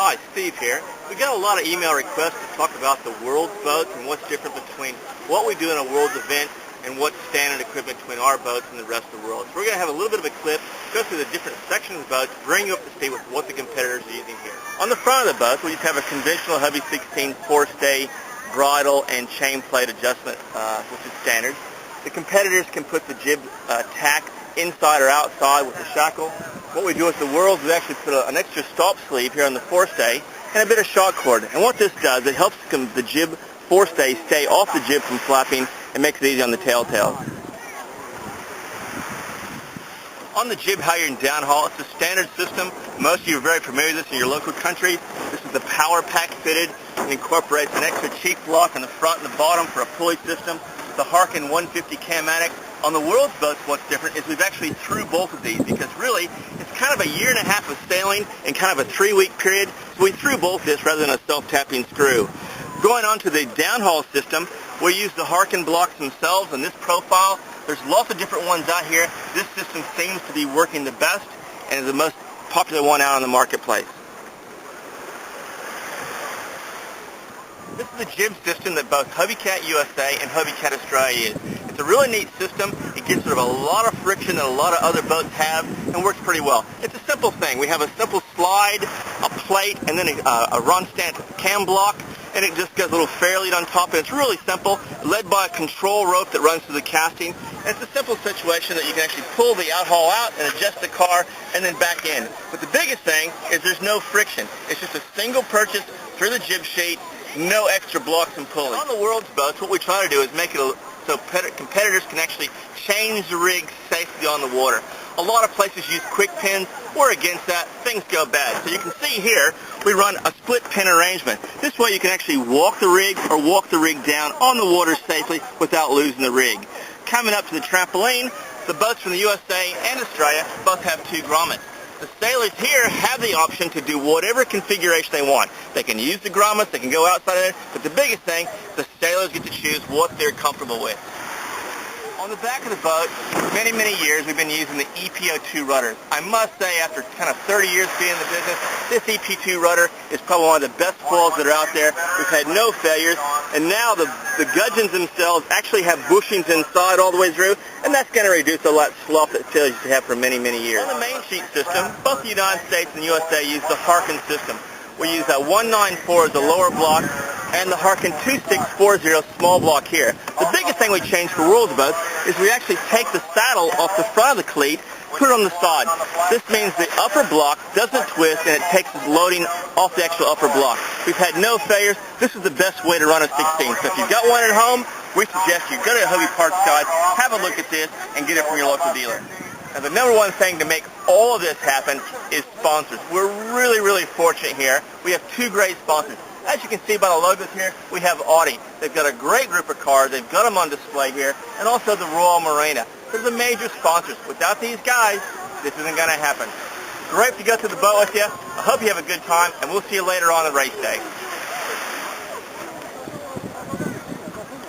Hi, Steve here. We got a lot of email requests to talk about the World's boats and what's different between what we do in a World's event and what's standard equipment between our boats and the rest of the world. So we're going to have a little bit of a clip, go through the different sections of the boats, bring you up to speed with what the competitors are using here. On the front of the boat, we just have a conventional H16 forestay bridle and chain plate adjustment, which is standard. The competitors can put the jib tack inside or outside with the shackle. What we do with the Worlds is actually put an extra stop sleeve here on the forestay and a bit of shock cord. And what this does, it helps the jib forestay stay off the jib from flapping and makes it easy on the tailtails. On the jib halyard and downhaul, it's a standard system. Most of you are very familiar with this in your local countries. This is the power pack fitted. It incorporates an extra cheek block on the front and the bottom for a pulley system. The Harken 150 Cam-matic. On the World's boats, what's different is we've actually through both of these because really it's kind of a year and a half of sailing and kind of a 3-week period. So we threw both this rather than a self-tapping screw. Going on to the downhaul system, we use the Harken blocks themselves in this profile. There's lots of different ones out here. This system seems to be working the best and is the most popular one out on the marketplace. This is the jib system that both Hobie USA and Hobie Australia use. It's a really neat system. It gets sort of a lot of friction that a lot of other boats have and works pretty well. It's a simple thing. We have a simple slide, a plate, and then a run-stand cam block, and it just goes a little fair lead on top, and it's really simple, led by a control rope that runs through the casting. And it's a simple situation that you can actually pull the outhaul out and adjust the car and then back in. But the biggest thing is there's no friction. It's just a single purchase through the jib sheet, no extra blocks and pulleys. On the World's boats, what we try to do is make it so competitors can actually change the rig safely on the water. A lot of places use quick pins. We're against that. Things go bad. So you can see here, we run a split pin arrangement. This way you can actually walk the rig or walk the rig down on the water safely without losing the rig. Coming up to the trampoline, the boats from the USA and Australia both have 2 grommets. The sailors here have the option to do whatever configuration they want. They can use the grommets, they can go outside of it, but the biggest thing, the sailors get to choose what they're comfortable with. On the back of the boat, for many, many years, we've been using the EP02 rudders. I must say, after kind of 30 years being in the business, this EP2 rudder is probably one of the best foils that are out there. We've had no failures, and now the gudgeons themselves actually have bushings inside all the way through, and that's going to reduce a lot of slop that sailors used to have for many, many years. On the main sheet system, both the United States and the USA use the Harken system. We use a 194 as the lower block, and the Harken 2640 small block here. The biggest thing we changed for World's boats is we actually take the saddle off the front of the cleat, put it on the side. This means the upper block doesn't twist and it takes the loading off the actual upper block. We've had no failures. This is the best way to run a 16. So if you've got one at home, we suggest you go to Hobie Parts Guide, have a look at this, and get it from your local dealer. Now, the number one thing to make all of this happen is sponsors. We're really, really fortunate here. We have 2 great sponsors. As you can see by the logos here, we have Audi. They've got a great group of cars. They've got them on display here, and also the Royal Marina. They're the major sponsors. Without these guys, this isn't going to happen. Great to go to the boat with you. I hope you have a good time, and we'll see you later on the race day.